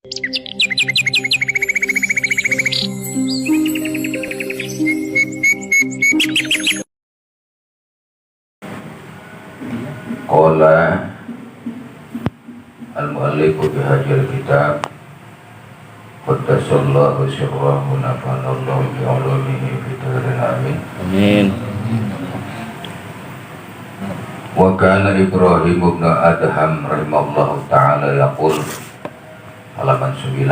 Qala al-mu'allifu bihajil kitab qaddasallahu sirrahu nafanallahu bi'ulumihi fitarin amin. Amin. Wa kana Ibrahim ibn Adham rahimahullahu ta'ala yaqul, halaman 9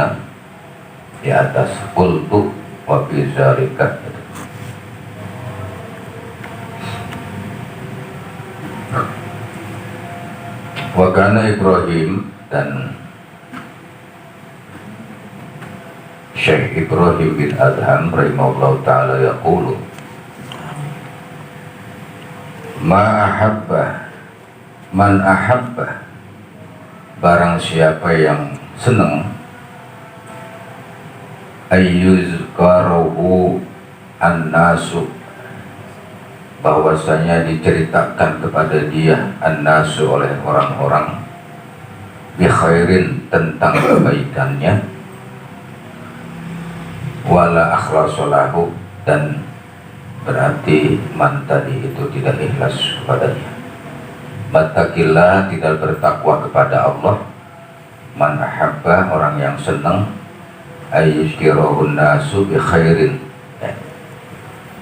di atas, qultu wa fi zalika. Wa kana Ibrahim, dan Syekh Ibrahim bin Adham rahimahullahu ta'ala yaqulu, ma ahabba man ahabba, barang siapa yang senang, ayyuzkaruhu an-nasu, bahwasanya diceritakan kepada dia an-nasu oleh orang-orang, bi khairin, tentang kebaikannya, wala akhlasolahu, dan berarti man tadi itu tidak ikhlas kepadanya. Mattaqillah, tidak bertakwa kepada Allah. Man ahabba, orang yang senang, ayyuzkiruhun nasu bi khairin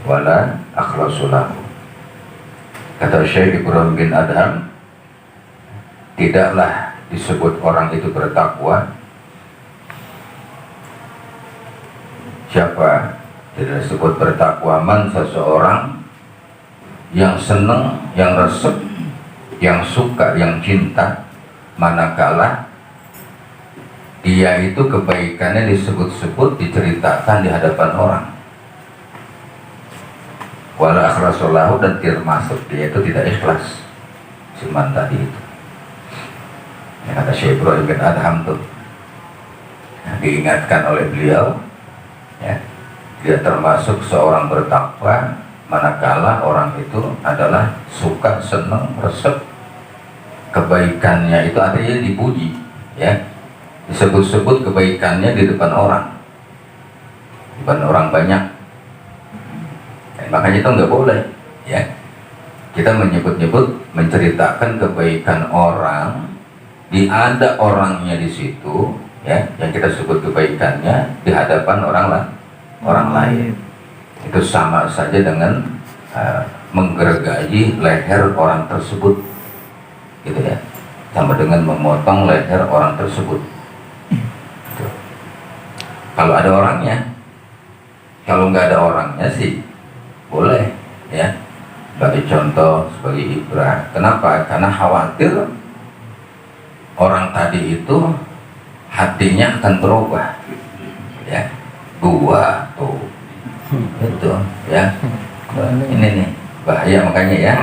wala akhlasolahu. Kata Syekh Ibrahim bin Adham, tidaklah disebut orang itu bertakwa. Siapa? Tidak disebut bertakwa man, seseorang yang senang, yang resep, yang suka, yang cinta, manakala dia itu kebaikannya disebut-sebut, diceritakan di hadapan orang. Wala akhlasolahu, dan termasuk dia itu tidak ikhlas, cuman tadi itu yang kata Syekh Ibrahim bin Adham tuh, diingatkan oleh beliau, ya, dia termasuk seorang bertakwa manakala orang itu adalah suka, senang, resep, kebaikannya itu artinya dipuji, ya, disebut-sebut kebaikannya di depan orang banyak. Makanya itu nggak boleh, ya, kita menyebut-nyebut, menceritakan kebaikan orang, ada orangnya di situ, ya, yang kita sebut kebaikannya di hadapan orang lain. Itu sama saja dengan menggergaji leher orang tersebut, gitu ya, sama dengan memotong leher orang tersebut. Gitu. Kalau ada orangnya, kalau nggak ada orangnya sih boleh, ya, sebagai contoh, sebagai ibrah. Kenapa? Karena khawatir orang tadi itu hatinya akan berubah, ya, gua tuh itu, ya, ini nih bahaya, makanya, ya.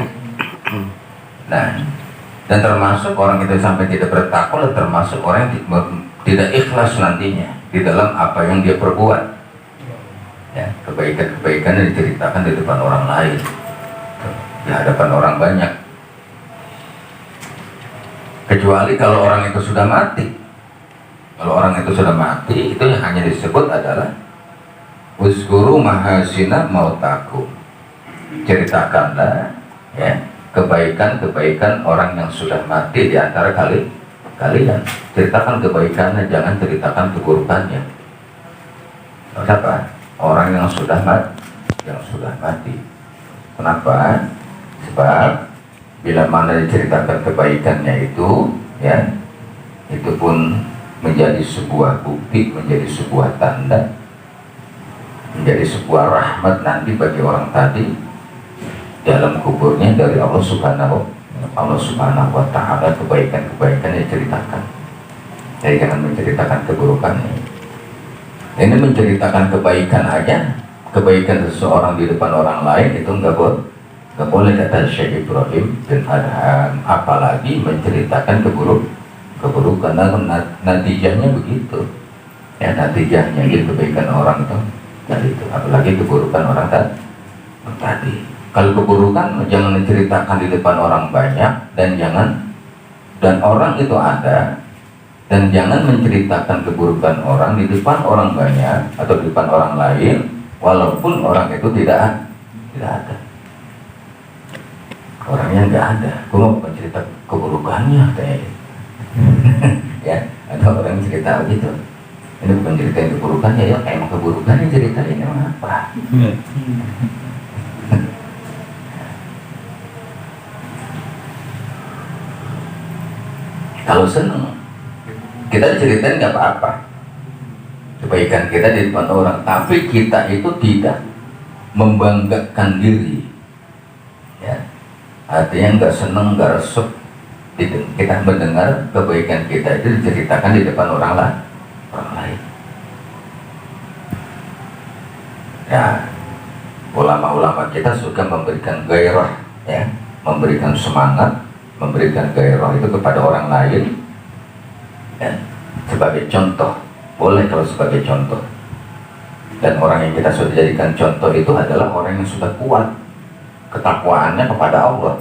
Nah, dan termasuk orang itu sampai tidak bertakwa, termasuk orang yang tidak ikhlas nantinya di dalam apa yang dia perbuat. Ya, kebaikan-kebaikan yang diceritakan di depan orang lain, di hadapan orang banyak. Kecuali kalau orang itu sudah mati. Kalau orang itu sudah mati, itu yang hanya disebut adalah uzkuru mahasina mautakum, ceritakanlah, ya, kebaikan-kebaikan orang yang sudah mati di antara kalian. Ceritakan kebaikannya, jangan ceritakan keburukannya. Siapa? Orang yang sudah mati. Kenapa? Sebab bila mana diceritakan kebaikannya itu, ya, itu pun menjadi sebuah bukti, menjadi sebuah tanda, menjadi sebuah rahmat nanti bagi orang tadi dalam kuburnya dari Allah Subhanahu wa ta'ala. Kebaikan-kebaikan yang diceritakan, jadi jangan menceritakan keburukannya. Ini menceritakan kebaikan aja, kebaikan seseorang di depan orang lain, itu nggak boleh, kata Syekh Ibrahim bin Adham. Apalagi menceritakan keburukan, natijahnya begitu, ya, natijahnya jadi kebaikan orang itu tadi itu, apalagi keburukan orang tadi. Kalau keburukan jangan diceritakan di depan orang banyak, dan orang itu ada, Dan jangan menceritakan keburukan orang di depan orang banyak atau di depan orang lain, walaupun orang itu tidak ada. Orangnya nggak ada, gue mau mencerita keburukannya kayak ya, ada orang cerita begitu. Ini bukan ceritain keburukannya ya, emang keburukannya ceritain emang apa? Kalau seneng, kita ceritain nggak apa-apa, kebaikan kita di depan orang, tapi kita itu tidak membanggakan diri, ya. Artinya nggak seneng, nggak resep kita mendengar kebaikan kita itu diceritakan di depan orang lain. Ya, ulama-ulama kita suka memberikan gairah, ya, memberikan semangat, memberikan gairah itu kepada orang lain, ya, sebagai contoh. Boleh kalau sebagai contoh. Dan orang yang kita sudah jadikan contoh itu adalah orang yang sudah kuat ketakwaannya kepada Allah,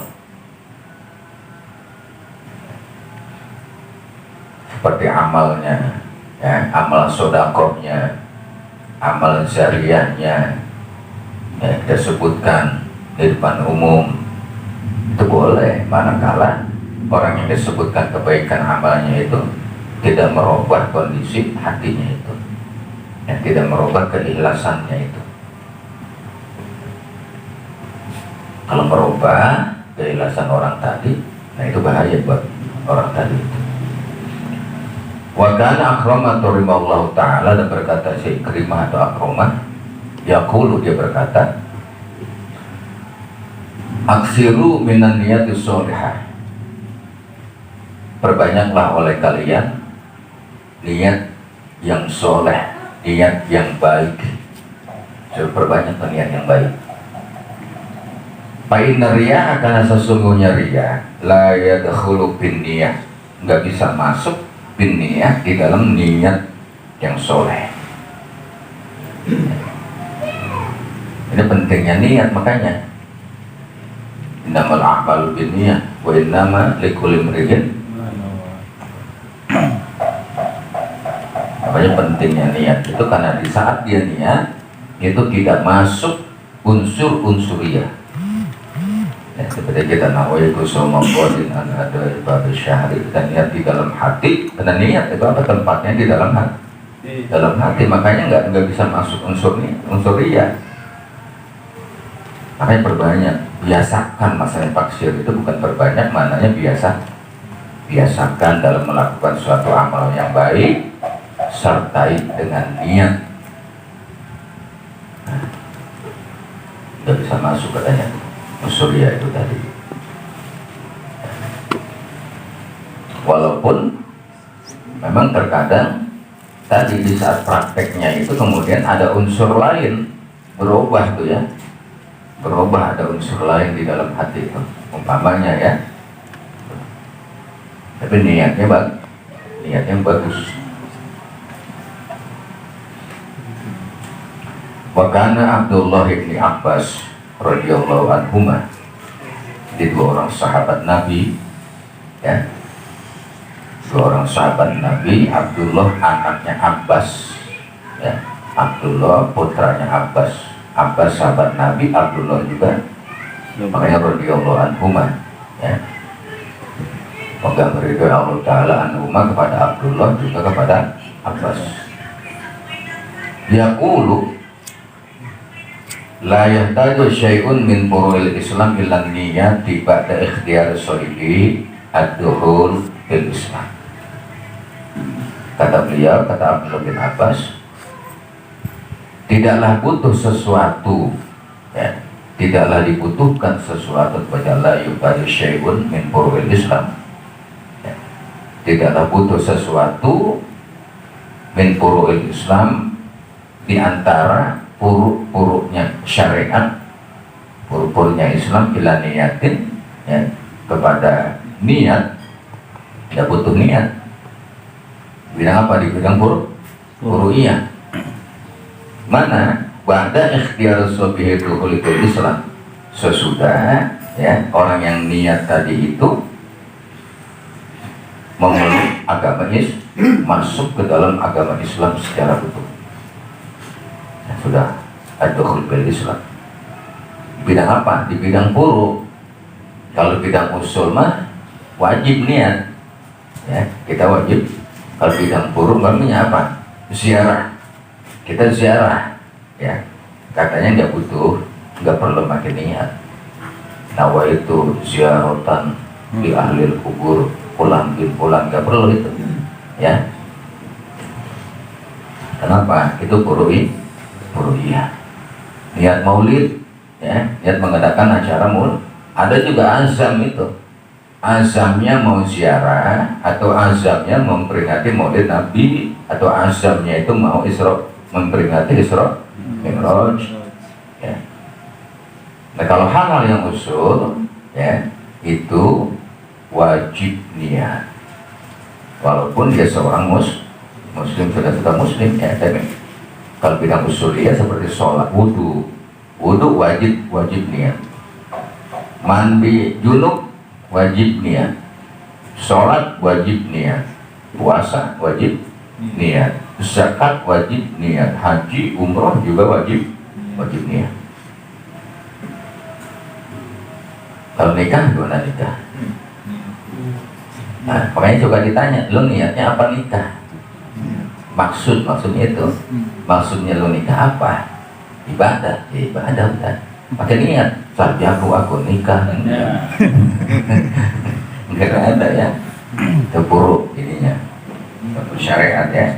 seperti amalnya, ya, amal sodakohnya, amal syariahnya, ya, kita sebutkan di depan umum itu boleh, manakala orang yang disebutkan kebaikan amalnya itu tidak merubah kondisi hatinya itu, ya, tidak merubah keikhlasannya itu. Kalau merubah keikhlasan orang tadi, nah itu bahaya buat orang tadi itu. Wa kana Akramah rahimahullahu ta'ala, dan berkata si Ikrimah atau Akramah, yaqulu, dia berkata, aksiru minan niyatis sholihah, perbanyaklah oleh kalian niat yang soleh, niat yang baik. Jadi perbanyak niat yang baik. Fa'inna riya, karena sesungguhnya riya la yadkhulu bin niyah, nggak bisa masuk bin niyah di dalam niat yang soleh. Ini pentingnya niat, makanya innamal a'malu bin niyah wa innama likulli imri'in. Makanya pentingnya niat itu karena di saat dia niat itu tidak masuk unsur-unsuriyah. Ya, seperti kita nawaitu soma qadin an ada ibadah syahri, dan niat di dalam hati. Karena niat itu apa, tempatnya di dalam hati. Dalam hati, makanya nggak bisa masuk unsuriyah. Makanya perbanyak, biasakan masalah taksir itu bukan perbanyak, maknanya biasakan dalam melakukan suatu amal yang baik, sertai dengan niat. Nggak bisa masuk katanya Surya itu tadi. Walaupun memang terkadang tadi di saat prakteknya itu kemudian ada unsur lain berubah tuh ya, berubah, ada unsur lain di dalam hati itu, umpamanya ya, tapi niatnya bagus. Wa kana Abdullah bin Abbas radhiyallahu anhuma, di dua orang sahabat Nabi, ya, dua orang sahabat Nabi, Abdullah anaknya Abbas, ya, Abdullah putranya Abbas, Abbas sahabat Nabi, Abdullah juga, makanya radhiyallahu anhuma, ya, pegang ridho Allah Ta'ala anhuma kepada Abdullah juga kepada Abbas. Yaqulu la yahtaju syai'un min furu'il Islam illa niyati ba'da ikhtiyar sholihi ad-dukhul fil Islam. Kata beliau, kata Abdullah bin Abbas, tidaklah butuh sesuatu, ya, tidaklah dibutuhkan sesuatu kepada la yuhtaju syai'un min furu'il Islam, ya, tidaklah butuh sesuatu min furu'il Islam, di antara puruk-puruknya syariat, puruk-puruknya Islam, ila niyatin, ya, kepada niat. Tidak butuh niat. Bidang apa? Di bidang purukiyah. Mana? Ba'da ikhtiyar sobihi dukhul Islam, sesudah, ya, orang yang niat tadi itu memeluk agama masuk ke dalam agama Islam secara utuh. Sudah ad-dukhul bil Islam. Di bidang apa? Di bidang furu'. Kalau bidang usul mah wajib niat. Ya, kita wajib. Kalau bidang furu' namanya apa? Ziarah. Kita ziarah. Ya, katanya nggak butuh, nggak perlu pakai niat. Nawaitu ziaratan di ahlil kubur pulang bin pulang, nggak perlu itu. Ya. Kenapa? Itu furu'iyah. Niat maulid, ya, niat mengadakan acara maulid. Ada juga azam itu. Azamnya mau ziarah atau azamnya memperingati maulid Nabi atau azamnya itu mau memperingati Isra Mi'raj. Ya. Nah, kalau hal-hal yang usul, ya, itu wajib niat. Walaupun dia seorang muslim sudah muslim, ya, tapi kalau bidang usul ya seperti sholat, wudhu wajib niat. Mandi junub wajib niat. Sholat wajib niat. Puasa wajib niat. Zakat wajib niat. Haji, umroh juga wajib niat. Kalau nikah gimana nikah? Nah, makanya juga ditanya, lo niatnya apa nikah? Maksudnya itu, maksudnya lo nikah apa? Ibadah, ya ibadah kan. Pakai niat, saja aku nikah. Enggak ada ya, itu buruk ininya, untuk syariat ya.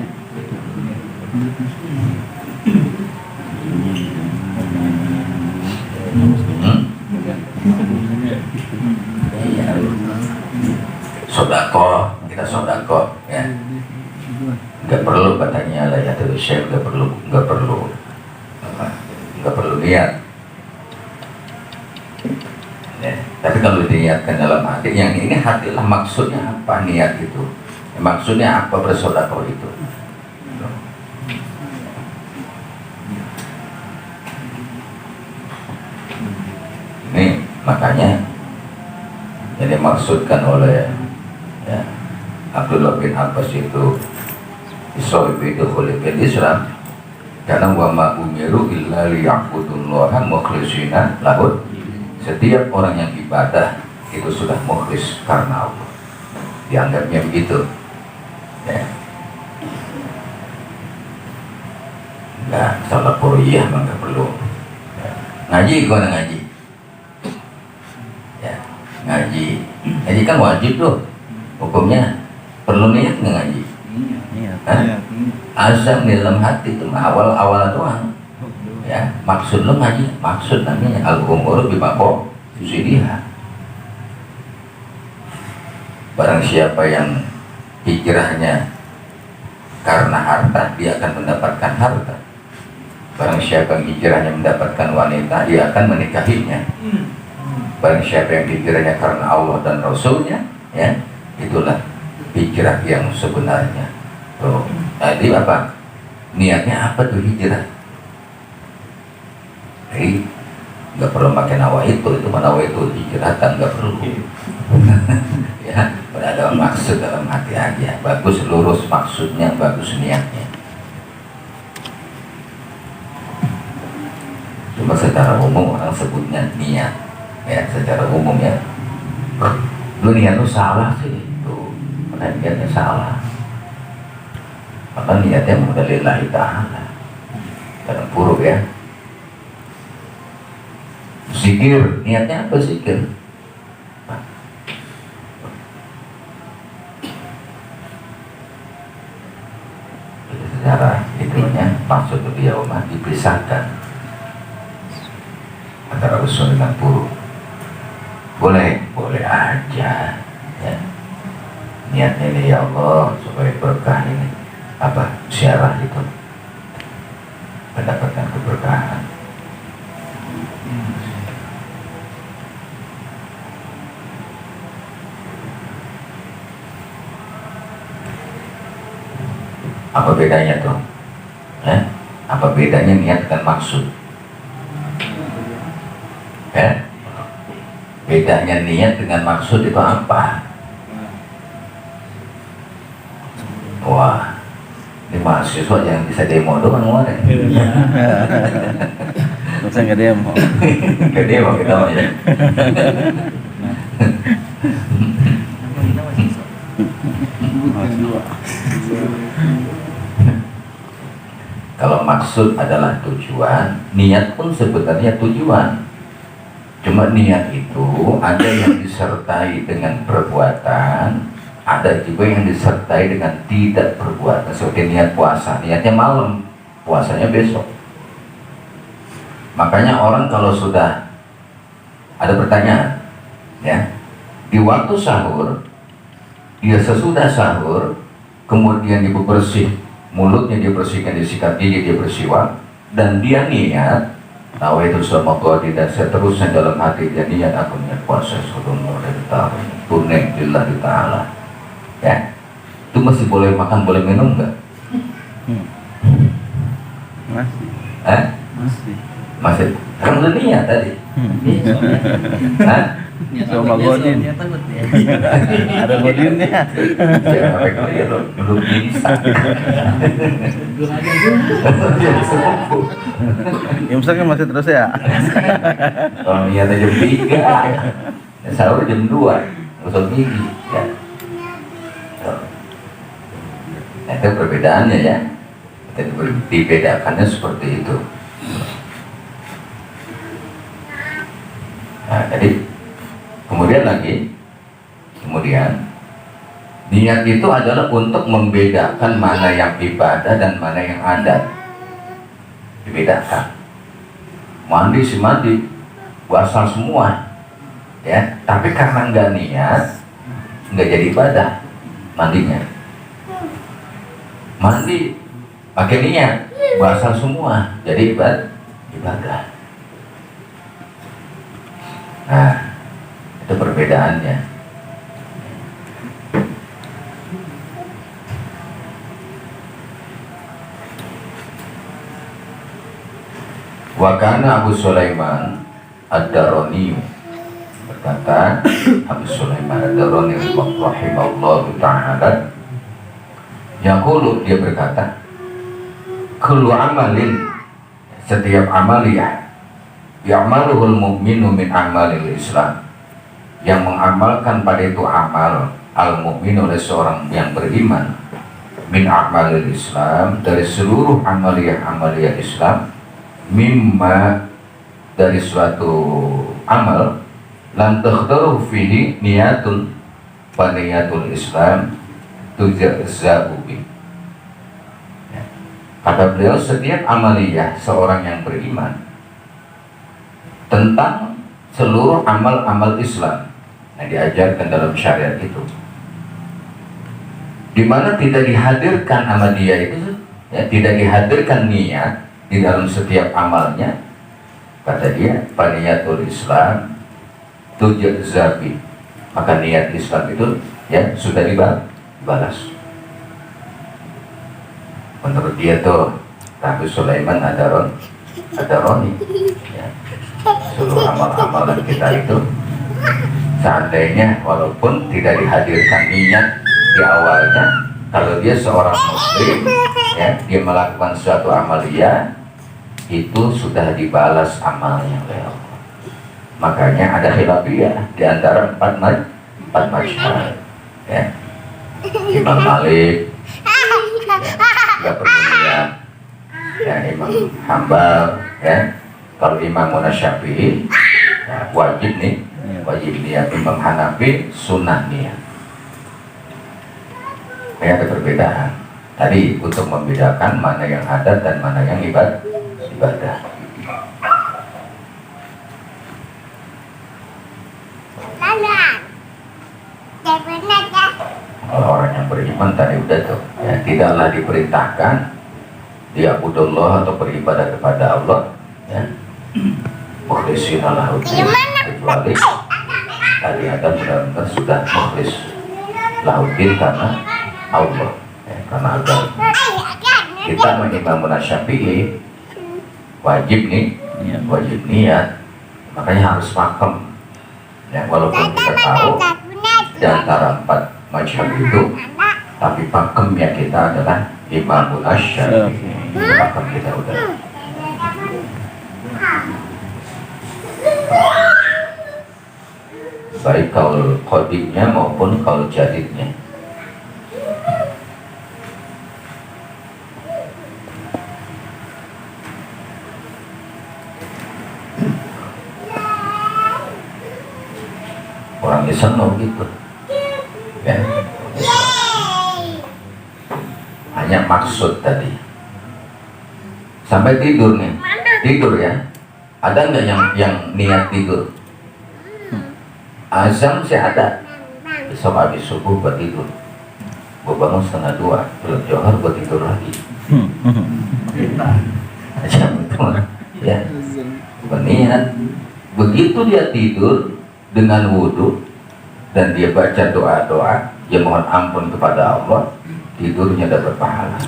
Sodako, kita sodako ya. Nggak perlu katanya lah ya terus Syekh, nggak perlu niat. Ya, tapi kalau diniatkan dalam hati, yang ini hatilah maksudnya apa niat itu? Ya, maksudnya apa bersodako itu? Ini makanya yang dimaksudkan oleh ya, Abdullah bin Abbas itu Isra itu khuliqal Islam karena wa ma umiru illa liya'budullaha mukhlishina lahu. Setiap orang yang ibadah itu sudah mukhlis karena Allah. Dianggapnya begitu. Ya. Nah, salat furu'iyah nggak perlu. Ya. Ngaji gimana ngaji? Ya, ngaji kan wajib tuh. Hukumnya perlu niat nggak ngaji? Azam di dalam hati itu awal doang. Ya, maksud lo ngaji, maksud namanya al-umur bimaqo yusidiha. Barang siapa yang hijrahnya karena harta, dia akan mendapatkan harta. Barang siapa yang hijrahnya mendapatkan wanita, dia akan menikahinya. Barang siapa yang hijrahnya karena Allah dan Rasulnya, ya, itulah hijrah yang sebenarnya. Tuh, tadi apa? Niatnya apa tuh hijrah? Jadi nggak perlu pakai nawaitu, itu nawaitu hijrahkan nggak perlu. Ya, ada maksud dalam hati aja. Bagus lurus maksudnya, bagus niatnya. Cuma secara umum orang sebutnya niat, ya secara umum ya. Lu niat lu salah sih itu, niatnya salah. Maka niatnya lillahi ta'ala dalam buruk ya. Zikir, niatnya apa zikir? Secara itunya maksud beliau dipisahkan antara usul dengan buruk. Boleh aja ya. Niatnya ini ya Allah supaya berkah ini apa ziarah itu mendapatkan keberkahan. Apa bedanya tuh? Apa bedanya niat dan maksud? Bedanya niat dengan maksud itu apa? Wah, ini mahasiswa yang bisa demo doang kemarin. Masa nggak demo? Nggak demo kita mah ya. Kalau maksud adalah tujuan, niat pun sebenarnya tujuan. Cuma niat itu ada yang disertai dengan perbuatan, ada juga yang disertai dengan tidak perbuatan. Seperti niat puasa, niatnya malam, puasanya besok. Makanya orang kalau sudah ada pertanyaan, ya, di waktu sahur, dia sesudah sahur, kemudian dia bersih, mulutnya dia bersihkan, disikat gigi, dia bersiwak, dan dia niat nawaitu Ramadan dan seterusnya dalam hati dia niat aku niat puasa seluruh tahun tunen lillahi ta'ala, ya, itu masih boleh makan, boleh minum nggak? Masih kan udah niat tadi. Sama godin. Ada godinnya. Jangan sampai keliru, belum bisa. Imsak kan masih terus ya? Kalau niatnya jam 3, ya sahur jam 2, gosok gigi, ya. Nah, itu perbedaannya ya. Dibedakannya seperti itu. Nah, jadi kemudian niat itu adalah untuk membedakan mana yang ibadah dan mana yang adat. Dibedakan. Mandi si mandi, puasa semua, ya. Tapi karena nggak niat, nggak jadi ibadah mandinya. Mandi pakai niat, puasa semua, jadi ibadah. Nah, itu perbedaannya. Wa kana Abu Sulaiman Ad-Darani, berkata Abu Sulaiman Ad-Darani rahimahullahu ta'ala, yaqulu, dia berkata, kullu amalin, setiap amaliyah, ya'maluhul mu'minu min amalil Islam, yang mengamalkan pada itu amal al-mu'min oleh seorang yang beriman, min amalil Islam, dari seluruh amaliyah Islam, mimma, dari suatu amal, lam takhtaru fihi niyatun wa niyatul Islam tujza'u bi. Kata beliau, setiap amaliyah seorang yang beriman tentang seluruh amal-amal Islam yang diajarkan dalam syariat itu, di mana tidak dihadirkan amaliyah itu, ya, tidak dihadirkan niat di dalam setiap amalnya, kata dia, paniyatul Islam tujzabi, maka niat Islam itu, ya, sudah dibalas. Menurut dia tuh Abu Sulaiman Ad-Darani, ya, seluruh amal-amalan kita itu, seandainya walaupun tidak dihadirkan niat di awalnya, kalau dia seorang muslim, ya, dia melakukan suatu amaliyah, itu sudah dibalas amalnya oleh Allah. Makanya ada khilafiyah di antara empat mazhab, ya. Imam Malik, ya, nggak perlu niat, ya, Imam Hambal, ya. Kalau Imam Syafi'i, ya, wajib niat. Imam Hanafi sunnah niat. Ya, ada perbedaan. Tadi untuk membedakan mana yang adat dan mana yang ibadah. Kalau orang yang beriman tadi udah tuh, ya, tidaklah diperintahkan dia abudullah atau beribadah kepada Allah, ya, mukhlishina lahu din, kecuali tadi ada benar-benar sudah mukhlis lahu din karena Allah, ya, karena agama. Kita Imam Syafi'i wajib niat, makanya harus pakem, ya, walaupun kita tahu di antara empat mazhab itu tapi pakemnya kita adalah Imam Syafi'i. Pakem kita udah. Baik kaul qadimnya maupun kaul jadidnya. Orang Islam mau gitu, ya. Hanya maksud tadi. Sampai tidur nih, tidur ya. Ada nggak yang niat tidur? Azam sih ada. Besok habis subuh buat tidur. Gue bangun 1:30, belum johar buat tidur lagi. Azam itu, ya. Berniat. Begitu dia tidur dengan wudhu dan dia baca doa-doa, dia mohon ampun kepada Allah, tidurnya dapat pahala.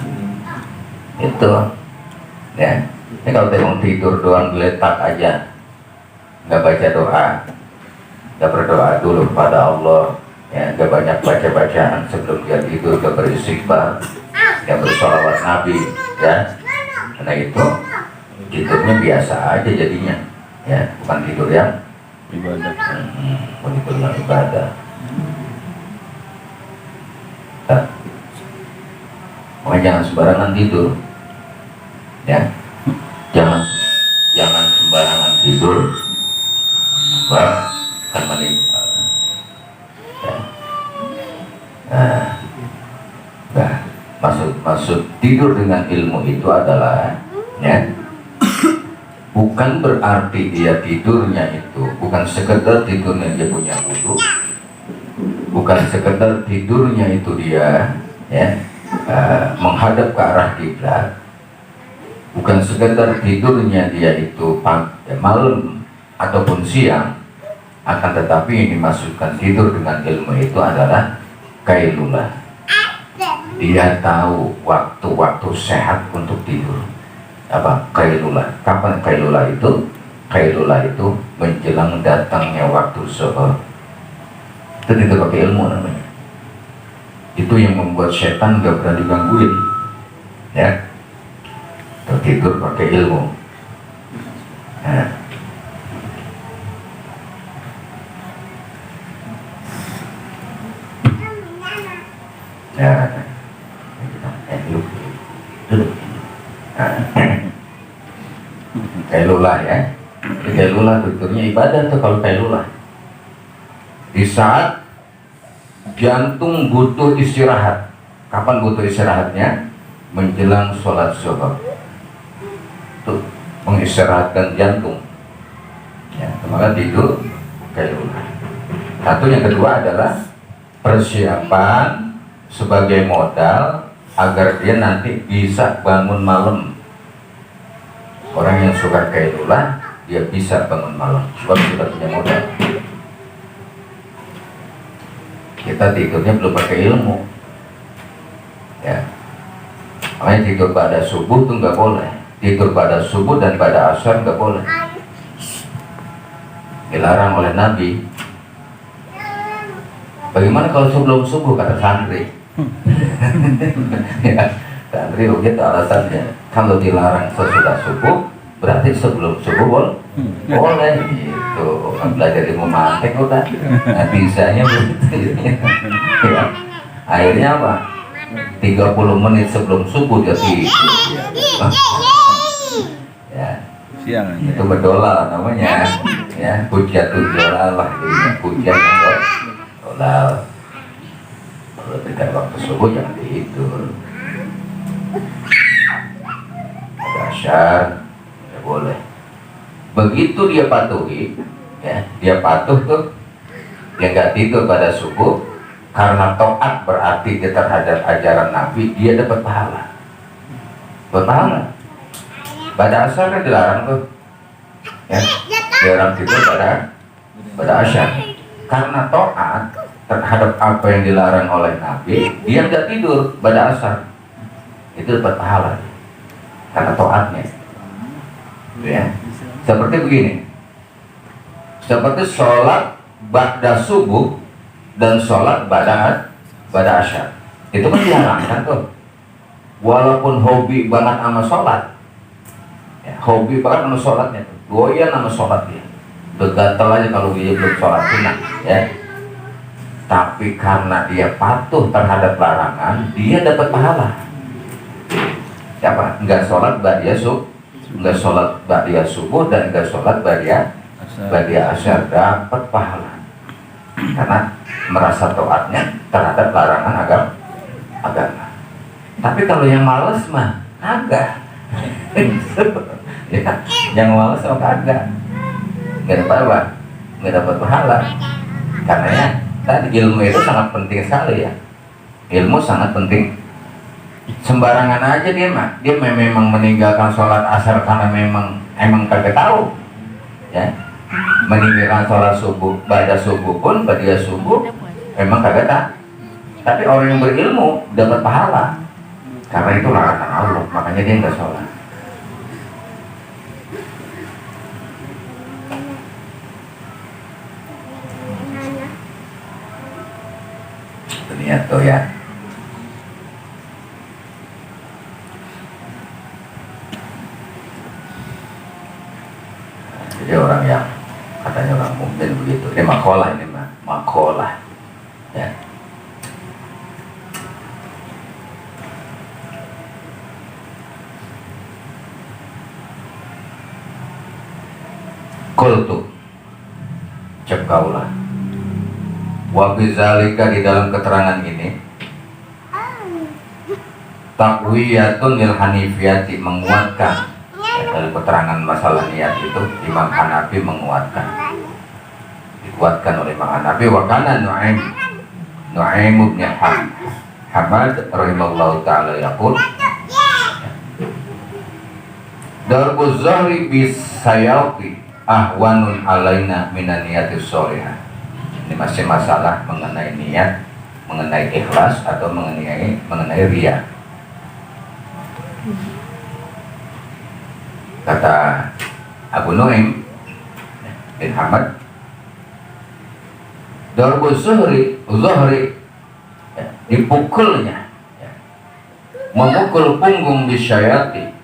Itu, ya. Ini kalau dia mau tidur doang geletak aja, nggak baca doa, nggak berdoa dulu kepada Allah, ya, nggak banyak baca-bacaan sebelum dia tidur, nggak beristighfar, nggak bersolawat Nabi, ya. Karena itu tidurnya biasa aja jadinya, ya, bukan tidur yang Ibadah. begitu dengan ibadah. Nah, makanya jangan sembarangan tidur, ya. Jangan sembarangan tidur, akan menimpa. Ya. Nah, maksud tidur dengan ilmu itu adalah, ya, bukan berarti dia tidurnya itu bukan sekedar tidurnya dia punya wudhu, bukan sekedar tidurnya itu dia, ya, menghadap ke arah kiblat, bukan sekedar tidurnya dia itu malam ataupun siang, akan tetapi yang dimaksudkan tidur dengan ilmu itu adalah kailulah. Dia tahu waktu-waktu sehat untuk tidur. Apa kailulah? Kapan kailulah itu? Kailulah itu menjelang datangnya waktu zuhur. Itu tidak pakai ilmu namanya. Itu yang membuat setan gak berani gangguin, ya. Tertidur pakai ilmu. Nah. Ya. Duduk. Kailulah, ya. Kailulah tentunya ibadah tuh kalau kailulah. Di saat jantung butuh istirahat. Kapan butuh istirahatnya? Menjelang sholat zuhur. Tuh, mengistirahatkan jantung. Ya, maka tidur kailulah. Satu, yang kedua adalah persiapan sebagai modal agar dia nanti bisa bangun malam. Orang yang suka kailulah, dia bisa bangun malam sebab sudah punya modal. Kita tidurnya belum pakai ilmu, ya. Makanya tidur pada subuh tuh nggak boleh. Tidur pada subuh dan pada asar nggak boleh. Dilarang oleh Nabi. Bagaimana kalau sebelum subuh, kata santri? Ya, santri begitu alasannya. Kalau dilarang sesudah subuh, berarti sebelum subuh boleh gitu. Belajar ilmu mantek udah. Nah, bisanya begitu. Ya. Akhirnya apa? 30 menit sebelum subuh dia tidur. Ya. Siang aja. Itu berdolar namanya. Ya, hujatul dolal lah. Hujan dolal. Kalau tidak waktu subuh jangan tidur. Ada asyar, ya boleh. Begitu dia patuhi, ya, dia patuh tuh, dia nggak tidur pada subuh, karena taat berarti dia terhadap ajaran Nabi, dia dapat pahala. Berpahala. Pada asyar kan dilarang tuh, ya, dilarang tidur pada asyar. Karena taat terhadap apa yang dilarang oleh Nabi, dia nggak tidur pada asar, itu dapat pahala karena taatnya, ya. Seperti begini, seperti sholat ba'da subuh dan sholat pada asyar. itu kan diharamkan tuh. Walaupun hobi banget sama sholat, ya, hobi banget sama sholatnya, doyan sama sholat dia, begatel aja kalau dia belum sholat sunnah, ya. Tapi karena dia patuh terhadap larangan, dia dapat pahala. Siapa? Enggak sholat enggak sholat ba'diyah subuh dan enggak sholat ba'diyah asyar, dapat pahala karena merasa taatnya terhadap larangan agama. Tapi kalau yang malas mah kagak. Ya, yang malas mah kagak, nggak dapat apa, nggak dapat pahala. Karena ya, tadi ilmu itu sangat penting sekali ya. Ilmu sangat penting. Sembarangan aja dia memang meninggalkan sholat asar karena emang kagak tahu, ya. Meninggalkan sholat subuh, ba'da subuh pun ba'da subuh memang kagak tahu. Tapi orang yang berilmu dapat pahala karena itu larangan Allah, makanya dia nggak sholat. Niat tuh ya. Jadi orang yang katanya orang mukmin begitu, ini makolah, makolah, ya. Qultu, cek kaulah, wa bizalika, di dalam keterangan ini taqwiyatun lil hanifiyati, menguatkan ya, dalam keterangan masalah niat itu Imam Hanafi dikuatkan oleh Imam Hanafi. Wa kana Nu'aim bin Hamad rahimahullahu ta'ala yaqul darbuz zahri bis sayati ahwanun alaina minan niyatis sholihah. Ini masih masalah mengenai niat, mengenai ikhlas atau mengenai riya. Kata Abu Nu'aim bin Hamad, darbuz zuhri ya, dipukulnya ya, memukul punggung bisyayati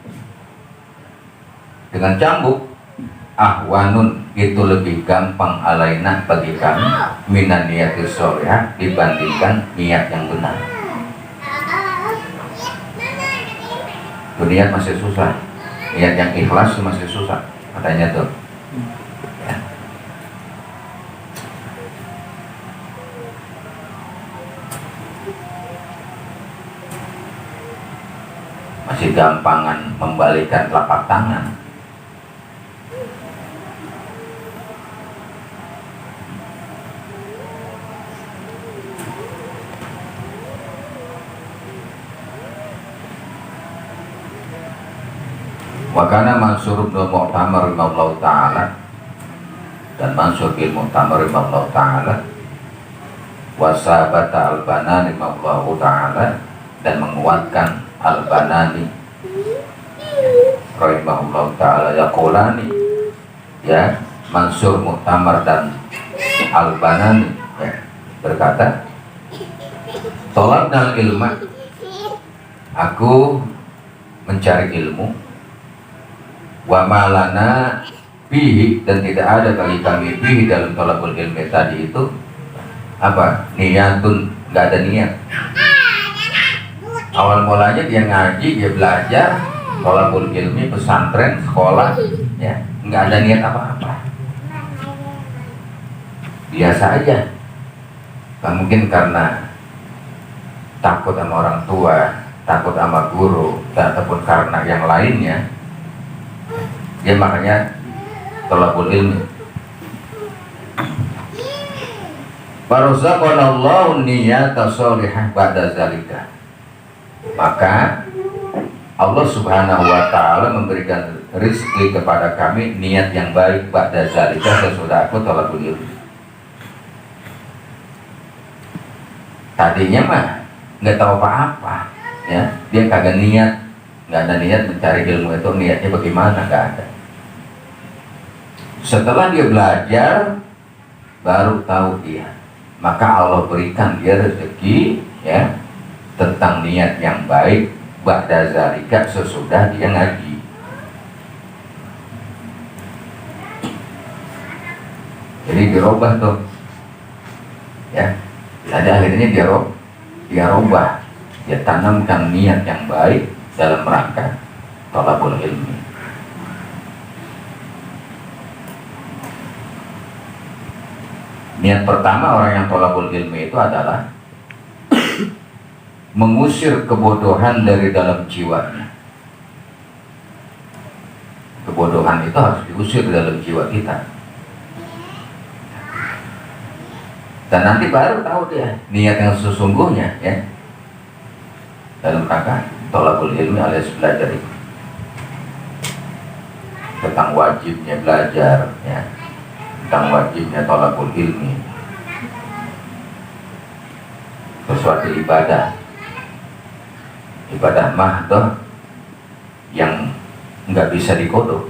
dengan cambuk, ahwanun, itu lebih gampang alaina bagi kami minan niyatis sholihah, dibandingkan niat yang benar. Itu niat masih susah, niat yang ikhlas masih susah katanya tuh ya. Masih gampangan membalikan telapak tangan. Wakana Mansur bin Mu'tamar rahimahullahu ta'ala, dan Mansur bin Mu'tamar rahimahullahu ta'ala wasabata al-Banani rahimahullahu ta'ala, dan menguatkan al-Banani rahimahullahu ta'ala yaqulani, ya, Mansur, Mu'tamar dan al-Banani ya, berkata, tolabnal ilma, aku mencari ilmu, wa malana bihi, dan tidak ada bagi kami bihi dalam tolabul ilmi tadi itu apa, niatun, nggak ada niat. Awal mulanya dia ngaji, dia belajar tolabul ilmi, pesantren, sekolah ya, nggak ada niat apa-apa, biasa aja. Kan mungkin karena takut sama orang tua, takut sama guru, ataupun karena yang lainnya, ya makanya tolabul ilmi. Farzaqanallahu niyata sholihah ba'da zalika, maka Allah subhanahu wa ta'ala memberikan rezeki kepada kami niat yang baik ba'da zalika, sesudah aku tolabul ilmi. Tadinya mah nggak tahu apa-apa ya, dia kagak niat, nggak ada niat mencari ilmu itu, niatnya bagaimana, nggak ada. Setelah dia belajar baru tahu dia, maka Allah berikan dia rezeki ya, tentang niat yang baik ba'da zalika, sesudah dia ngaji. Jadi dirubah tuh ya, ada akhirnya dia rubah, dia tanamkan niat yang baik dalam rangka thalabul ilmi. Niat pertama orang yang thalabul ilmi itu adalah mengusir kebodohan dari dalam jiwanya. Kebodohan itu harus diusir dalam jiwa kita. Dan nanti baru tahu dia niat yang sesungguhnya ya, dalam rangka thalabul ilmi alias belajar itu. Tentang wajibnya belajar ya, tentang wajibnya thalabul ilmi, sesuatu ibadah mahdoh yang nggak bisa dikodok.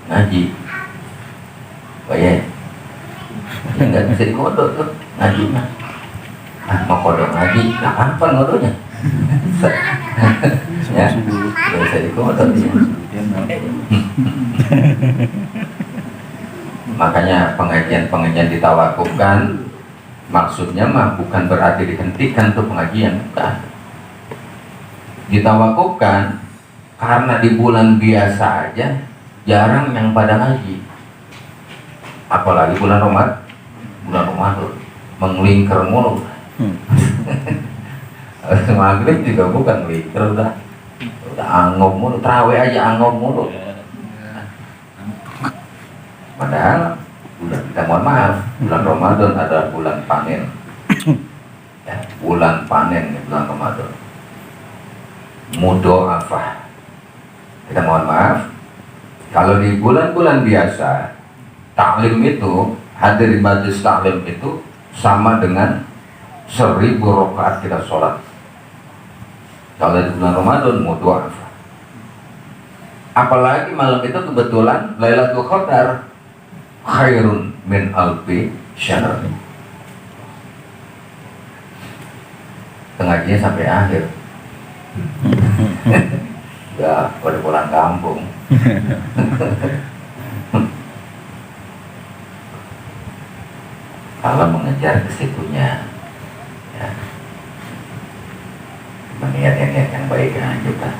Ngaji nggak bisa dikodok tuh ngaji mah. Mau kodok ngaji kapan ngodoknya? Ya nggak bisa dikodok ya. Makanya pengajian ditawakufkan, maksudnya mah bukan berarti dihentikan tuh pengajian, bukan. Ditawakufkan karena di bulan biasa aja jarang yang pada ngaji, apalagi bulan Ramadan mengelingker mulu. Maghrib juga bukan ngelingker, udah angop mulu, tarawih aja angop mulu. Padahal kita mohon maaf, bulan Ramadan adalah bulan panen ya, bulan panen bulan Ramadan, mudho'afah. Kita mohon maaf, kalau di bulan-bulan biasa taklim itu, hadir di majlis taklim itu sama dengan 1000 rakaat kita sholat. Kalau di bulan Ramadan mudho'afah, apalagi malam itu kebetulan Lailatul Qadar, khairun min alfi syahr. Pengajian sampai akhir. Ya, pada pulang kampung. Kalau mengejar ke situnya, ya, niat yang baik aja kita.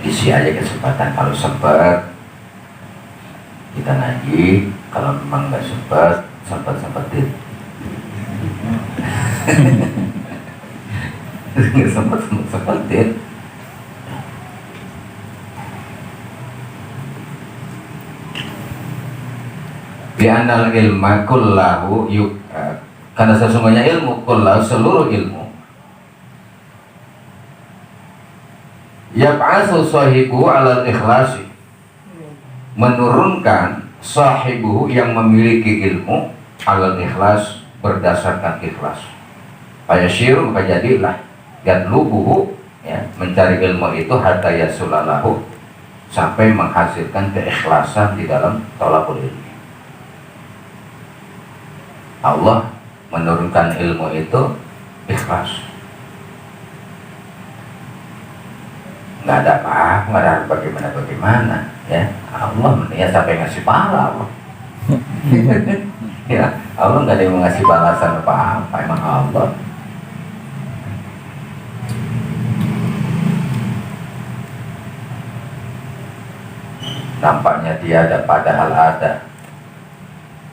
Isi aja kesempatan, kalau sempat kita ngaji, kalau memang nggak sempetin. Nggak sempetin. Bi anal ilma kullahu karena sesungguhnya ilmu kullahu, seluruh ilmu, yab'atsu sahibu alal ikhlasi, menurunkan sahibu yang memiliki ilmu alal ikhlas, berdasarkan ikhlas. Fayashiru, maka jadilah yatlubuhu ya, mencari ilmu itu hatta yasulalahu, sampai menghasilkan keikhlasan di dalam thalabul ilmi. Allah menurunkan ilmu itu ikhlas, nggak ada apa-apa, nggak ada bagaimana ya. Allah ya sampai ngasih pahala Allah. Ya, Allah nggak ada yang ngasih balasan apa-apa, emang Allah. Nampaknya tiada padahal ada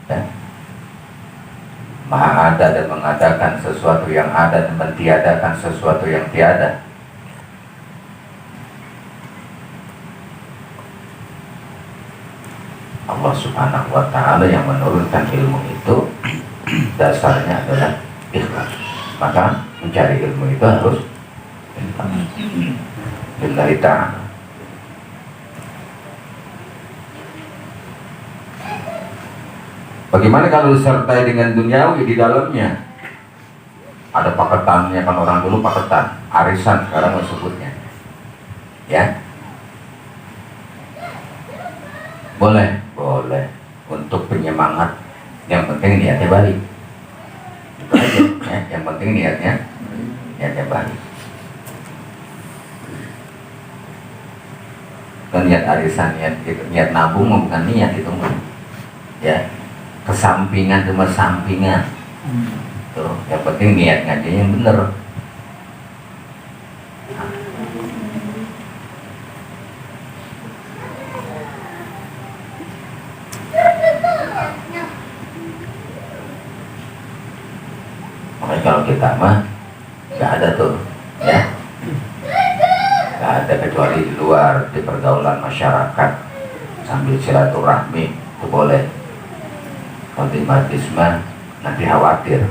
ya. Maha ada dan mengadakan sesuatu yang ada dan mentiadakan sesuatu yang tiada. Allah Subhanahu wa ta'ala yang menurunkan ilmu itu dasarnya adalah ikhlas. Maka mencari ilmu itu harus ikhlas lillahi ta'ala. Bagaimana kalau disertai dengan duniawi di dalamnya? Ada paketannya, kan orang dulu paketan, arisan sekarang disebutnya. Ya. Boleh untuk penyemangat. Yang penting niatnya baik. Itu aja ya. Yang penting niatnya baik. Dan niat arisan, niat nabung bukan niat itu ya, kesampingan cuma sampingan. Tuh, yang penting niat ngajinya yang bener. Makanya kalau kita mah nggak ada tuh ya, nggak ada kecuali di luar, di pergaulan masyarakat sambil silaturahmi itu boleh. Kalau di majlis mah nanti khawatir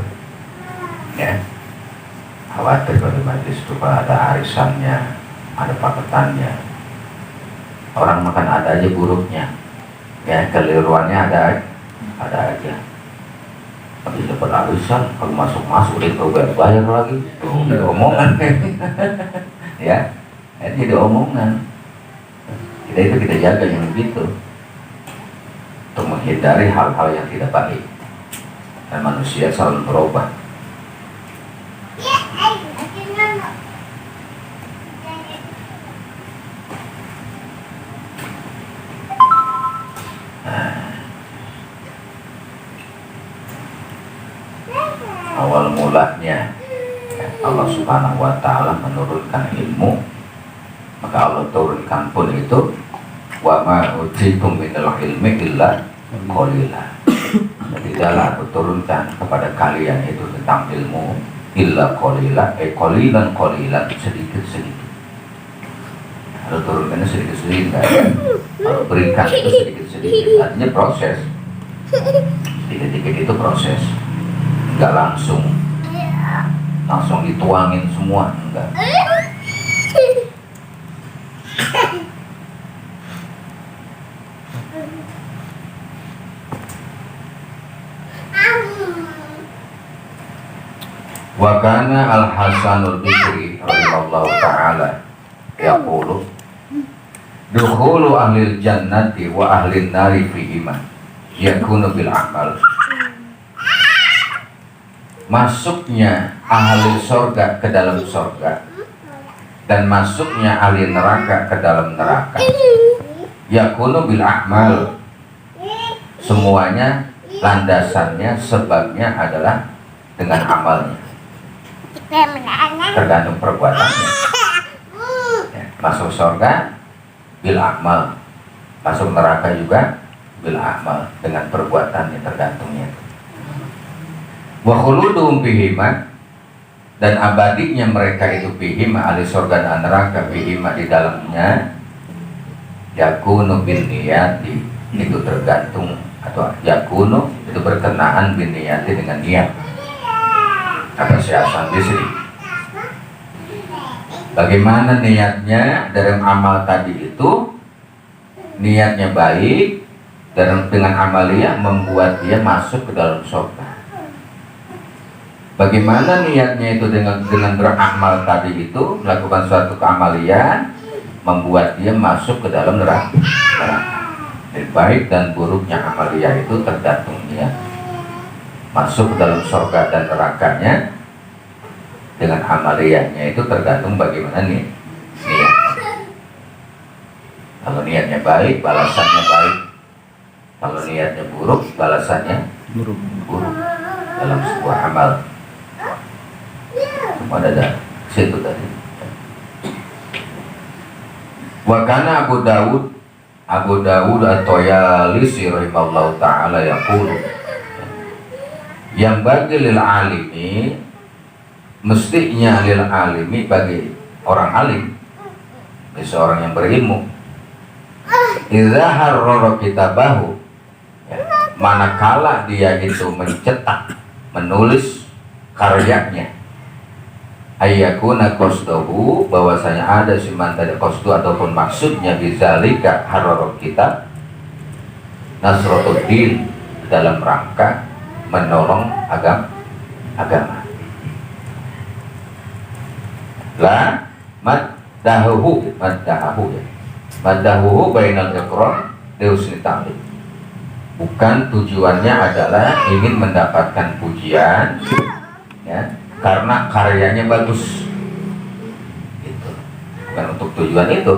ya, khawatir kalau di majlis itu kalau ada arisannya, ada paketannya. Orang makan ada aja buruknya ya, keliruannya ada aja. Tapi dapat arisan, kalau masuk dia bayar lagi, tuh omongan ya, jadi omongan. Kita jaga yang begitu untuk menghindari hal-hal yang tidak baik. Dan manusia selalu berubah. Awal mulanya Allah Subhanahu wa Ta'ala menurunkan ilmu, maka Allah turunkan pun itu wa ma utitum minal ilmi illa qalila. Tidaklah aku turunkan kepada kalian itu tentang ilmu illa qalila, qalilan sedikit. Kalau turunkannya sedikit kalau berikan itu sedikit, artinya proses. Sedikit itu proses, enggak langsung dituangin semua, enggak. Wa kana al-Hasanul Basri radhiyallahu ta'ala yaqulu dukhulu ahlil jannati wa ahlin nari fihima yakunu bil amal. Masuknya ahli sorga ke dalam sorga dan masuknya ahli neraka ke dalam neraka yakunu bil amal. Semuanya landasannya, sebabnya adalah dengan amalnya, tergantung perbuatannya ya. Masuk sorga bil amal, masuk neraka juga bil amal, dengan perbuatannya, tergantungnya. Wa khuluduhum fihima, dan abadinya mereka itu fihima, ahli surga dan neraka, fihima di dalamnya, yakunu bin niyati, itu tergantung, atau yakunu itu berkenaan bin niyati, dengan niat. Kata Syekh Hasan Basri, bagaimana niatnya dalam amal tadi itu, niatnya baik dan dengan amalia membuat dia masuk ke dalam surga. Bagaimana niatnya itu dengan beramal tadi itu, melakukan suatu keamalian membuat dia masuk ke dalam neraka. Baik dan buruknya amalia itu tergantung dia masuk ke dalam surga dan nerakanya. Dengan amaliyahnya itu tergantung bagaimana niat. Kalau niatnya baik, balasannya baik. Kalau niatnya buruk, balasannya buruk dalam sebuah amal. Ada situ tadi. Wa kana Abu Dawud at-Tayalisi rahimahullahu ta'ala yaqulu, yang bagi lil alimi, mestinya lil alimi, bagi orang alim, seorang yang berilmu, idza harrara kitabahu, manakala dia itu mencetak, menulis karyanya, ayyakuna qasduhu, bahwasanya ada siman tadi qasdu ataupun maksudnya bizalika harrara kitab nasratuddin, dalam rangka menolong agama. La maddahu ya. Maddahu bainal iqrar deusni ta'lim. Bukan tujuannya adalah ingin mendapatkan pujian ya, karena karyanya bagus, gitu. Bukan untuk tujuan itu,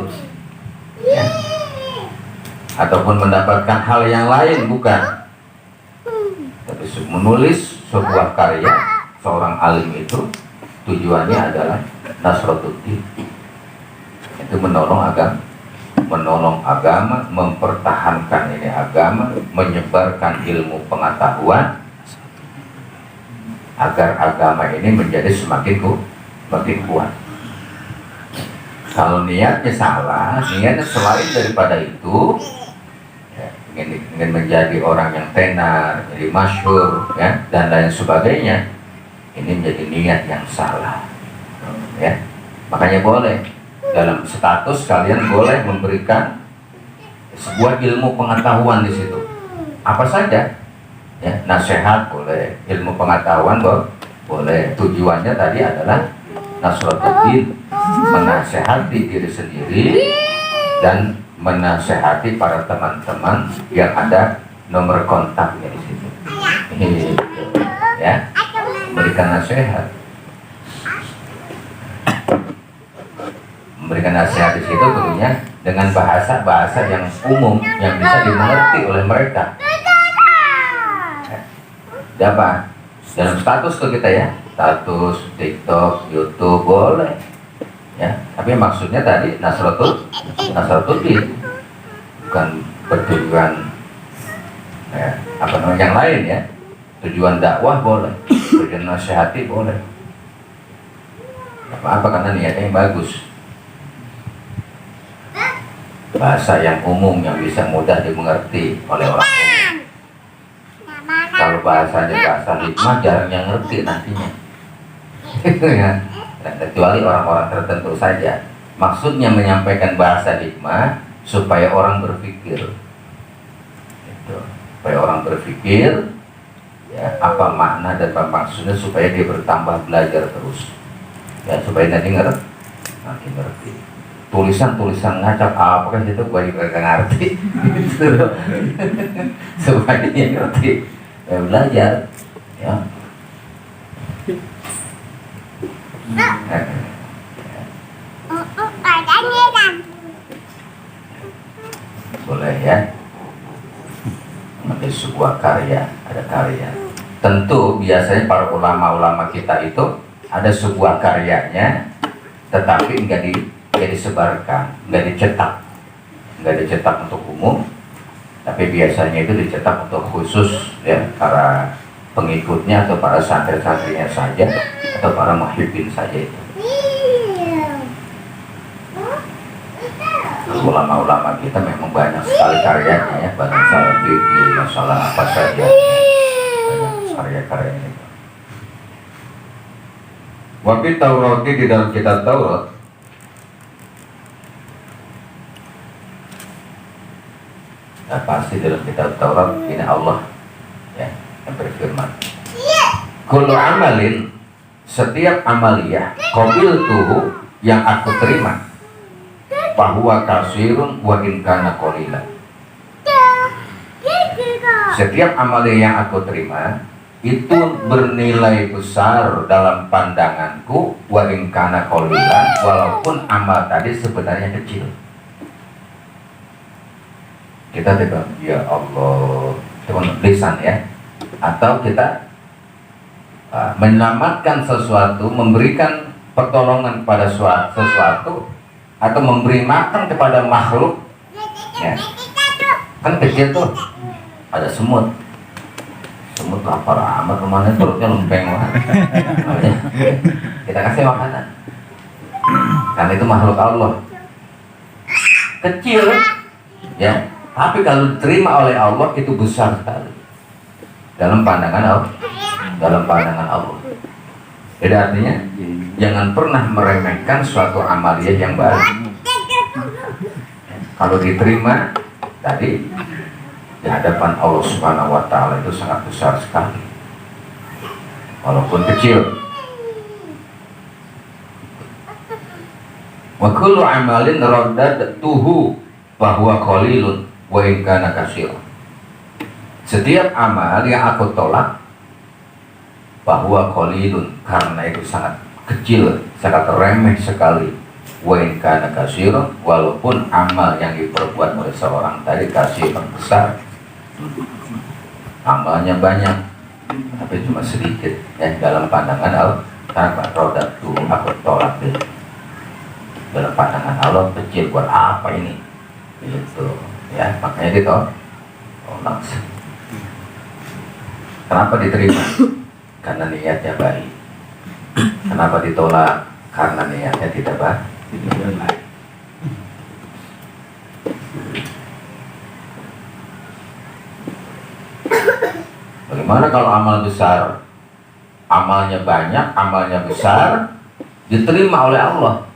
ya. Ataupun mendapatkan hal yang lain, bukan. Tapi menulis sebuah karya seorang alim itu tujuannya adalah nasratuddin, itu menolong agama, mempertahankan ini agama, menyebarkan ilmu pengetahuan agar agama ini menjadi semakin kuat. Kalau niatnya salah, niatnya selain daripada itu, ya, ingin menjadi orang yang tenar, jadi masyhur, ya, dan lain sebagainya, ini menjadi niat yang salah, ya. Makanya boleh dalam status kalian boleh memberikan sebuah ilmu pengetahuan di situ, apa saja, ya, nasihat boleh, ilmu pengetahuan boleh. Tujuannya tadi adalah nasratuddin, menasehati diri sendiri dan menasehati para teman-teman yang ada nomor kontaknya di situ. Ya, memberikan nasihat. Memberikan nasihat di situ tentunya dengan bahasa yang umum yang bisa dimengerti oleh mereka. Dapat dalam status tuh kita, ya, status TikTok, YouTube boleh, ya. Tapi maksudnya tadi nasratuddin, bukan bertujuan, ya, apa namanya yang lain, ya. Tujuan dakwah boleh, tujuan nasihati boleh. Apa karena niatnya yang bagus. Bahasa yang umum yang bisa mudah dimengerti oleh orang umum. Kalau bahasanya bahasa hikmah jarang yang ngerti nantinya. Ya. Kecuali orang-orang tertentu saja. Maksudnya menyampaikan bahasa hikmah supaya orang berpikir. Gitu. Supaya orang berpikir, ya, apa makna dan apa maksudnya, supaya dia bertambah belajar terus. Ya, supaya nanti ngerti. Tulisan ngacak apa kan itu gua juga gak ngerti. Gitu. Supaya dia ngerti, ya, belajar, ya. Boleh, ya. Menjadi sebuah karya, ada karya. Tentu biasanya para ulama-ulama kita itu ada sebuah karyanya, tetapi nggak disebarkan, nggak dicetak untuk umum, tapi biasanya itu dicetak untuk khusus, ya, para pengikutnya atau para santri-santrinya saja atau para muhibbin saja itu. Ulama-ulama kita memang banyak sekali karyanya, ya, banyak masalah fikih, masalah apa saja, banyak karya-karyanya itu. Wabi Taurati, di dalam kitab Taurat, nah, pasti dalam kitab Taurat ini Allah, ya, yang berfirman, kullu amalin, setiap amaliyah, qabiltuhu, yang aku terima, bahwa kasirun wa in kana qalilan. Setiap amaliyah yang aku terima itu bernilai besar dalam pandanganku, wa in kana qalilan, walaupun amal tadi sebenarnya kecil. Kita tidak, ya Allah, cuma lisan, ya, atau kita menyelamatkan sesuatu, memberikan pertolongan pada sesuatu, atau memberi makan kepada makhluk, ya. Kan kecil tuh, ada semut lapar amat kemana, perutnya lempeng banget. Kita kasih makanan, karena itu makhluk Allah, kecil, ya. Tapi kalau diterima oleh Allah itu besar sekali dalam pandangan Allah. Jadi artinya jangan pernah meremehkan suatu amaliyah yang baik. Kalau diterima tadi di hadapan Allah Subhanahu wa Ta'ala itu sangat besar sekali, walaupun kecil. Wa kullu amalin raddatuhu bahwa qalilun wa in kana katsira. Setiap amal yang aku tolak bahwa qalilun, karena itu sangat kecil, sangat remeh sekali. Wa in kana katsiran, walaupun amal yang diperbuat oleh seorang tadi katsiran besar, amalnya banyak tapi cuma sedikit ya, dalam pandangan Allah. Karena roda tuh aku tolak deh, dalam pandangan Allah kecil, buat apa ini gitu ya, makanya ditolak. Kenapa diterima? Karena niatnya baik. Kenapa ditolak? Karena niatnya tidak baik. Bagaimana kalau amal besar, amalnya banyak, amalnya besar, diterima oleh Allah?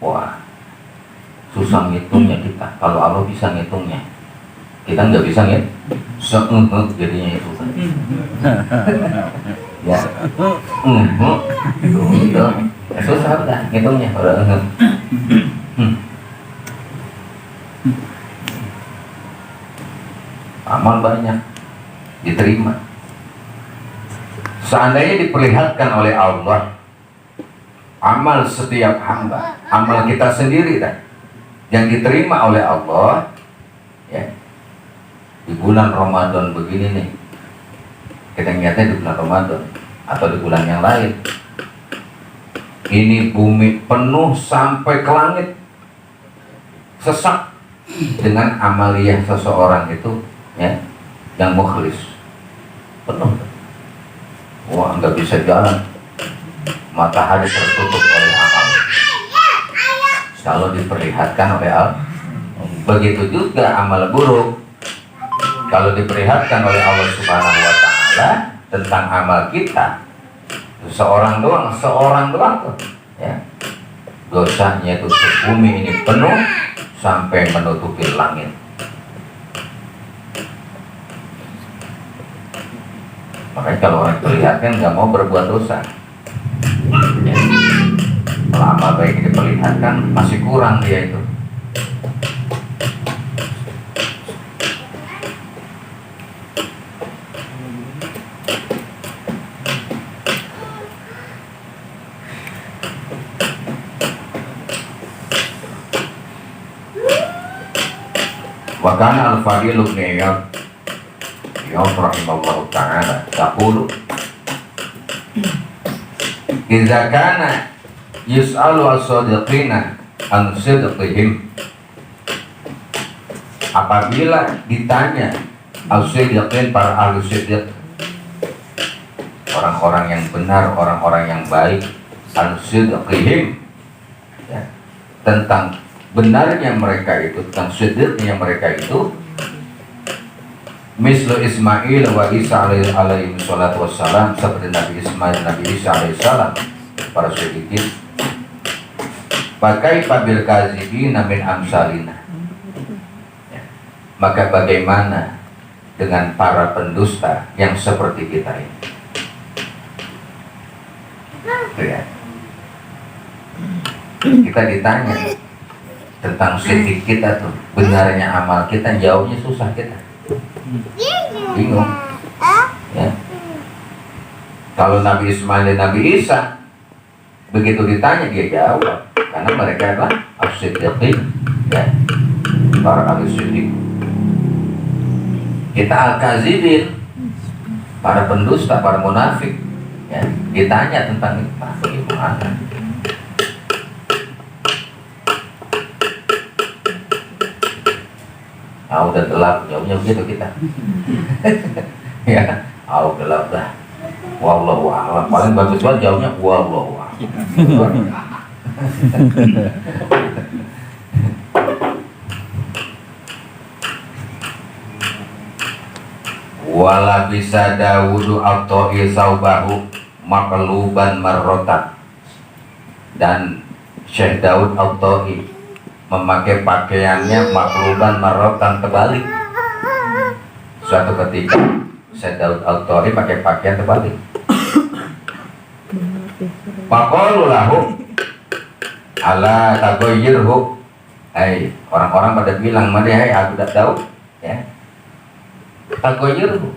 Wah, susah ngitungnya kita. Kalau Allah bisa ngitungnya, kita nggak bisa ngitung, jadinya itu. Ya, itu susah udah ngitungnya. Amal banyak, diterima. Seandainya diperlihatkan oleh Allah amal setiap hamba, amal kita sendiri kan, yang diterima oleh Allah ya, di bulan Ramadan begini nih, kita ingatnya di bulan Ramadan atau di bulan yang lain, ini bumi penuh sampai ke langit, sesak dengan amaliyah seseorang itu ya, yang mukhlis, penuh. Wah, nggak bisa jalan, matahari tertutup oleh amal. Kalau diperlihatkan oleh Allah, begitu juga amal buruk. Kalau diperlihatkan oleh Allah Subhanahu wa Ta'ala tentang amal kita, seorang doang tuh, ya, dosanya itu bumi ini penuh sampai menutupi langit. Makanya kalau orang diperlihatkan nggak mau berbuat dosa. Ya. Kalau amal baik diperlihatkan masih kurang dia itu. Wa kana al-Fadil ibn Iyad rahimahullah ta'ala yaqulu idza kana yus'alu as-sadiqina an sidqihim, apabila ditanya as-sadiqin, para ahli sidq, orang-orang yang benar, orang-orang yang baik, an sidqihim ya, tentang benarnya mereka itu, tentang sidqnya mereka itu, mislu Ismail wa Isa alaihi salatu wassalam, seperti Nabi Ismail, Nabi Isa alaihi salam, para siddiqin. Pakai pabil kazibina min amsalina ya. Maka bagaimana dengan para pendusta yang seperti kita ini ya. Kita ditanya tentang siddiq kita tuh, benarnya amal kita, jawabnya susah kita, bingung ya. Kalau Nabi Ismail dan Nabi Isa begitu ditanya dia jawab, karena mereka adalah as-siddiqin ya, para ahli siddiq. Kita al-kazibin, para pendusta, para munafik ya, ditanya tentang itu, bagaimana? Udah gelap, jawabnya begitu kita. Ya, gelap dah. Wallahu a'lam. Paling bagus banget jawabnya wallahu a'lam. Wala bisa Dawudu al-Tohi saubahu maqluban marrotan, dan Syekh Daud al-Tohi memakai pakaiannya makluban marrotan, terbalik. Suatu ketika Syekh Daud al-Tohi pakai pakaian terbalik. Faqalu lahu ala tagoyirhu, orang-orang pada bilang, hai Abu Daud ya, tagoyirhu,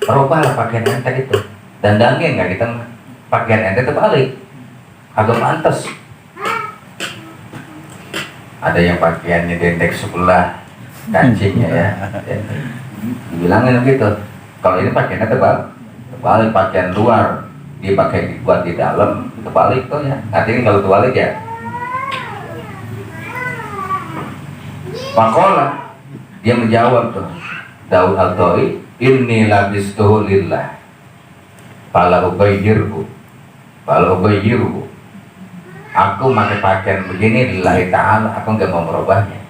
rubahlah pakaian ente itu, Dandangnya nggak kita pakaian ente terbalik, agak pantas. Ada yang pakaiannya dendek sebelah kancingnya ya, dibilangin begitu. Kalau ini pakaiannya terbalik, pakaian luar dipakai buat di dalam, terbalik tuh ya. Artinya kalau terbalik ya. Pakola, dia menjawab tuh, Daud al-Ta'i, inni labistuhu lillah, fala ubayyirhu, aku pakai pakaian begini lillahi ta'ala, aku nggak mau merubahnya.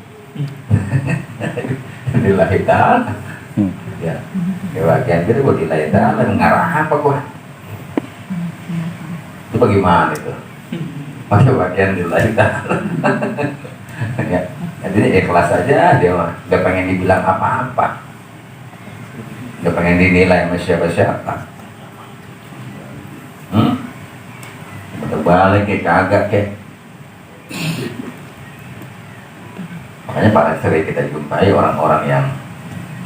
Lillahi ta'ala ya, pakaian itu buat lillahi ta'ala, ngarah apa gua itu bagaimana itu pakai pakaian lillahi ta'ala. Ya, jadi ikhlas aja dia mah, nggak pengen dibilang apa-apa, nggak pengen dinilai sama siapa-siapa. Terbalik kayak kagak kayak. Makanya pada sering kita jumpai orang-orang yang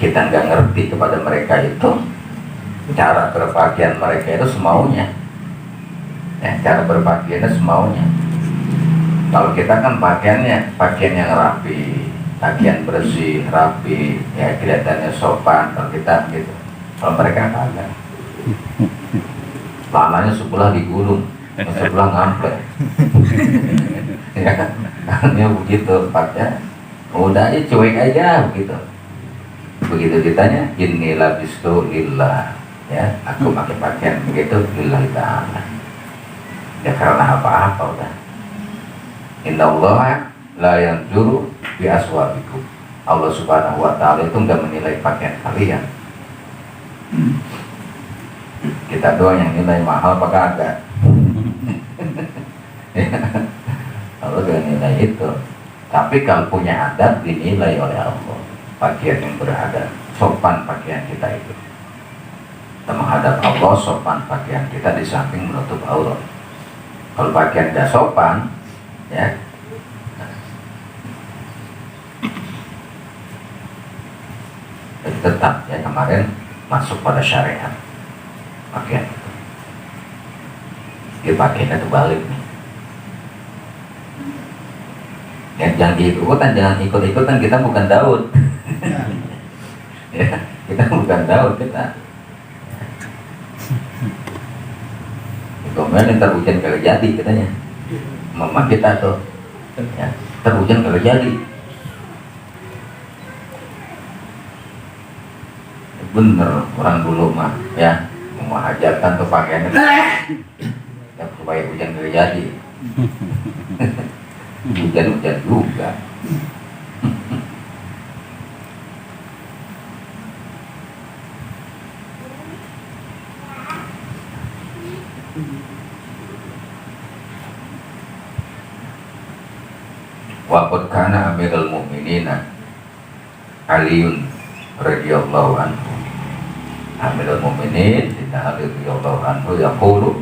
kita nggak ngerti kepada mereka itu cara berpakaian mereka itu semaunya, ya, cara berpakaiannya semaunya. Kalau kita kan pakaiannya pakaian yang rapi, pakaian bersih, rapi, ya kelihatannya sopan. Kalau kita gitu, kalau mereka kagak, celananya sebelah digulung, sebelah ngamplek. Ya, karena begitu pakaian, udah aja cuek aja begitu. Begitu ditanya, inni labistu lillah, ya, aku pakai pakaian begitu lillahi ta'ala. Ya karena apa-apa udah. Innallaha la yanzuru bi aswabikum. Allah Subhanahu wa taala itu enggak menilai pakaian kalian. Kita doang yang nilai mahal apa kagak. Allah gak nilai itu. Tapi kalau punya adab dinilai oleh Allah. Pakaian yang beradab, sopan pakaian kita itu. Kita menghadap Allah, sopan pakaian kita di samping menutup aurat. Kalau pakaian tidak sopan, ya, jadi tetap ya kemarin masuk pada syariat pakaian itu. Dia pakainya terbalik nih. Ya, jangan ikut-ikutan, kita bukan Daud. Ya, kita bukan Daud kita. Kemudian ntar hujan kagak jadi katanya. Mama kita tuh, ya, ntar hujan kagak jadi. Bener orang dulu mah, ya, menghajatkan tuh pakaiannya, ya, supaya hujan kagak jadi. Hujan juga. Waqad kana Amirul Mukminin Aliun radhiyallahu anhu. Amirul Mukminin Sayyidina Ali radhiyallahu anhu yaqulu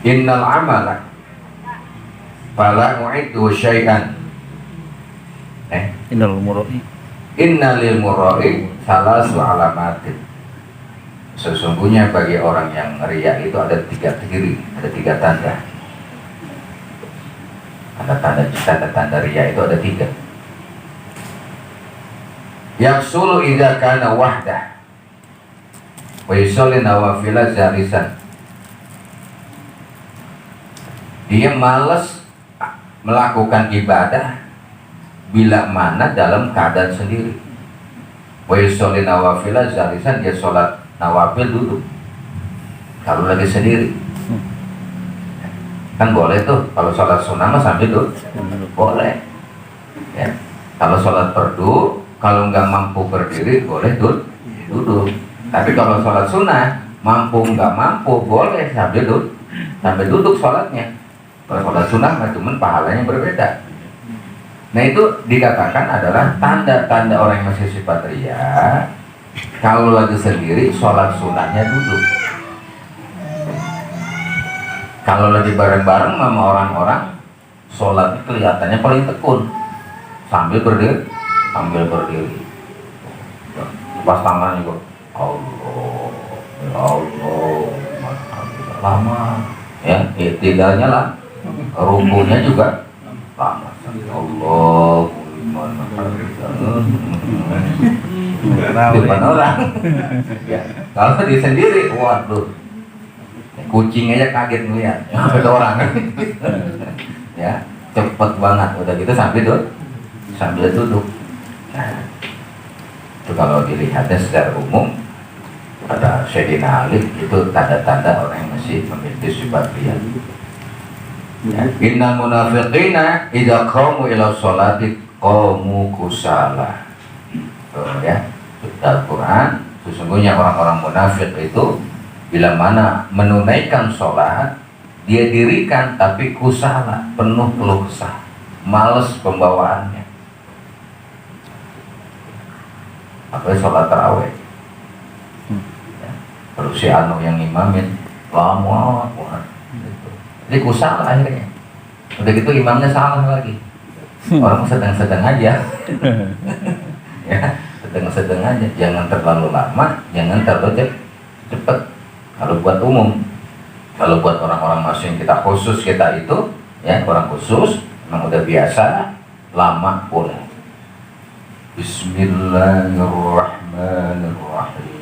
innal amala fala u'iddu syai'an. Innal lil murra'i salasu alamatin. Sesungguhnya bagi orang yang riya itu ada 3 ciri, ada 3 tanda. Tanda riya itu ada 3. Yaksulu idza kana wahdah wa yusalli nawafila jalisan. Dia malas melakukan ibadah bila mana dalam keadaan sendiri. Wa yusalli nawafila jalisan, dia sholat nawafil duduk kalau lagi sendiri. Kan boleh tuh kalau sholat sunnah mah sambil duduk, boleh ya. Kalau sholat fardu, kalau nggak mampu berdiri boleh duduk. Tapi kalau sholat sunnah mampu nggak mampu boleh sambil duduk sholatnya. Kalau sholat sunnah mah cuman pahalanya berbeda. Nah itu dikatakan adalah tanda-tanda orang yang masih sifat riya. Kalau lagi sendiri sholat sunnahnya duduk. Kalau lagi bareng-bareng sama orang-orang, sholat kelihatannya paling tekun, sambil berdiri. Pas tangannya kok, Allah, Ya Allah, lama. Ya, tidaknya lah. Rukunya juga lama. Allah, di depan orang. Ya, kalau dia sendiri, waduh, kucing aja kaget ngeliat, ada orang. Ya, cepet banget. Udah gitu sambil duduk. Nah, itu kalau dilihatnya secara umum pada Sayyidina Ali itu tanda-tanda orang yang masih memiliki sifat riya. Ya, innal munafiqina idza qamu ila sholati qamu kusala. Ya, dalam Quran sesungguhnya orang-orang munafik itu bila mana menunaikan sholat dia dirikan tapi kusala, penuh keluh kesah, males pembawaannya. Apalagi sholat tarawih. Ya, kalau si anu yang imamin lama banget. Jadi kusala akhirnya. Udah gitu imamnya salah lagi. Orang sedang-sedang aja. Ya, sedang-sedang aja. Jangan terlalu lama, jangan terlalu cepat. Kalau buat umum, kalau buat orang-orang masing kita khusus kita itu, ya orang khusus, memang udah biasa lama boleh. Bismillahirrahmanirrahim.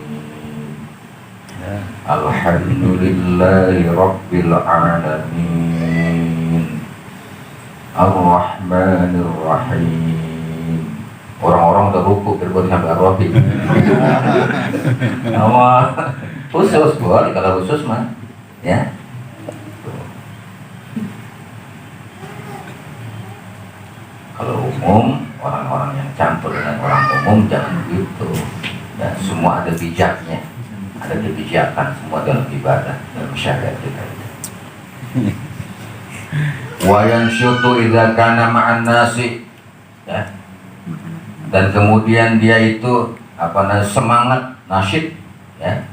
Alhamdulillahi Rabbil Alamin Ar-Rahmanir-Rahim. Orang-orang udah ruku berbuat sampai Ar-Rahim. Nama khusus boleh kalau khusus mah, ya. Kalau umum, orang-orang yang campur dengan orang umum jangan begitu. Dan semua ada bijaknya. Ada kebijakan semua dalam ibadah dalam syariat kita. Wa yanshutu idza kana ma'an nasi, ya. Dan kemudian dia itu semangat nasyid, ya.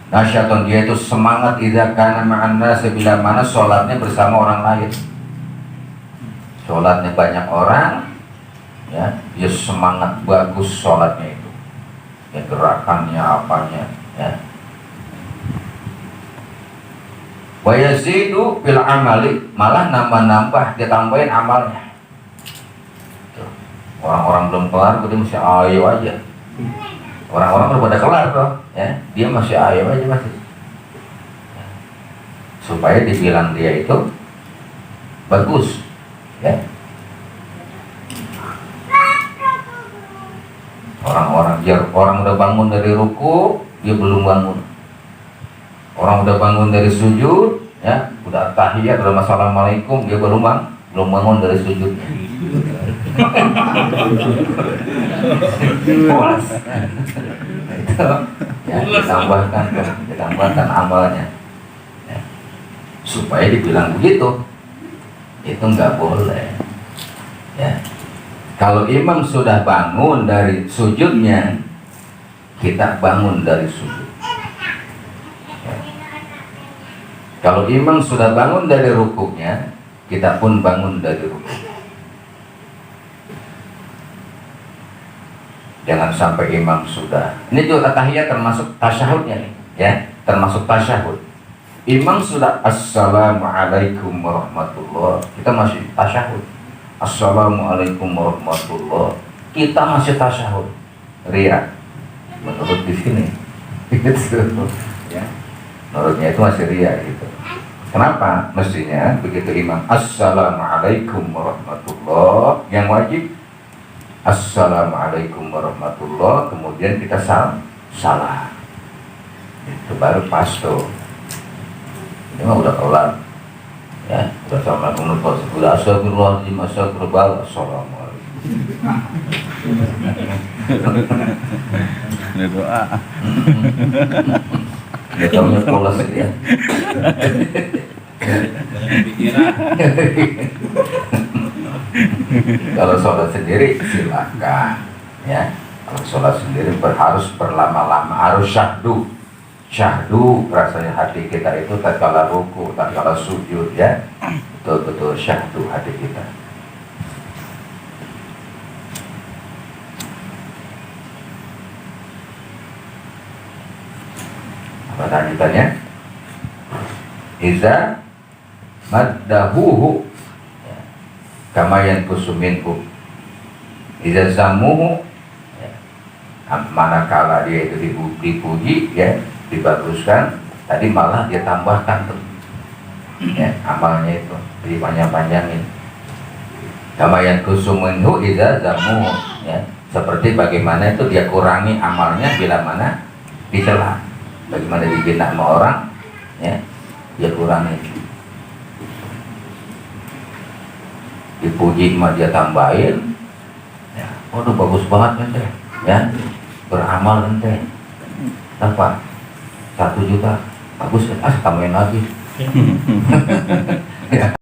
Nasyatun dia itu semangat idza kana ma'an nasi bila mana sholatnya bersama orang lain. Sholatnya banyak orang, ya, dia semangat bagus sholatnya itu. Ya, gerakannya apanya, ya. Wa yazidu bil amali, malah nambah-nambah dia tambahin amalnya. Tuh. Orang-orang belum kelar dia masih ayo aja. Orang-orang udah pada kelar tuh, ya. Dia masih ayo aja masih. Supaya dibilang dia itu bagus, ya. Orang udah bangun dari ruku, dia belum bangun. Orang udah bangun dari sujud, ya, udah tahiyat, udah assalamualaikum, dia belum bangun dari sujudnya. Itu, ya, ditambahkan amalnya, ya. Supaya dibilang begitu, itu nggak boleh, ya. Kalau imam sudah bangun dari sujudnya, kita bangun dari sujud. Kalau imam sudah bangun dari rukuknya, kita pun bangun dari rukuk. Jangan sampai imam sudah. Ini juga tahiyat termasuk tasyahudnya nih, ya, termasuk tasyahud. Imam sudah assalamualaikum warahmatullah, kita masih tasyahud. Assalamualaikum warahmatullah, kita masih tasyahud. Riya, menurut di sini, gitu, ya. Menurutnya itu masih riya gitu. Kenapa? Mestinya begitu imam assalamualaikum warahmatullah, yang wajib assalamualaikum warahmatullah, kemudian kita salam. Itu baru pas tuh. Ini mah udah kelar, ya. Udah assalamualaikum, udah astagfirullahaladzim, astagfirullah, assalamualaikum. Ini doa. Dia tahunya polos ya. Kalau sholat sendiri silakan, ya. Kalau sholat sendiri harus berlama-lama, harus syahdu. Syahdu rasanya hati kita itu tatkala ruku, tatkala sujud, ya. Betul-betul syahdu hati kita. Pada lanjutannya, iza maddahuhu kama yanqusu minhu, iza zamuhu, manakala dia itu dipuji, ya, dibaguskan, tadi malah dia tambahkan tuh, ya, amalnya itu dipanjang-panjangin. Kama yanqusu minhu iza zamuhu, ya, seperti bagaimana itu dia kurangi amalnya bila mana dicela, bagaimana dihina sama orang, ya, dia kurangi. Dipuji mah dia tambahin, ya, waduh bagus banget ente, ya, beramal ente, apa 1 juta, bagus, tambahin lagi. Ya.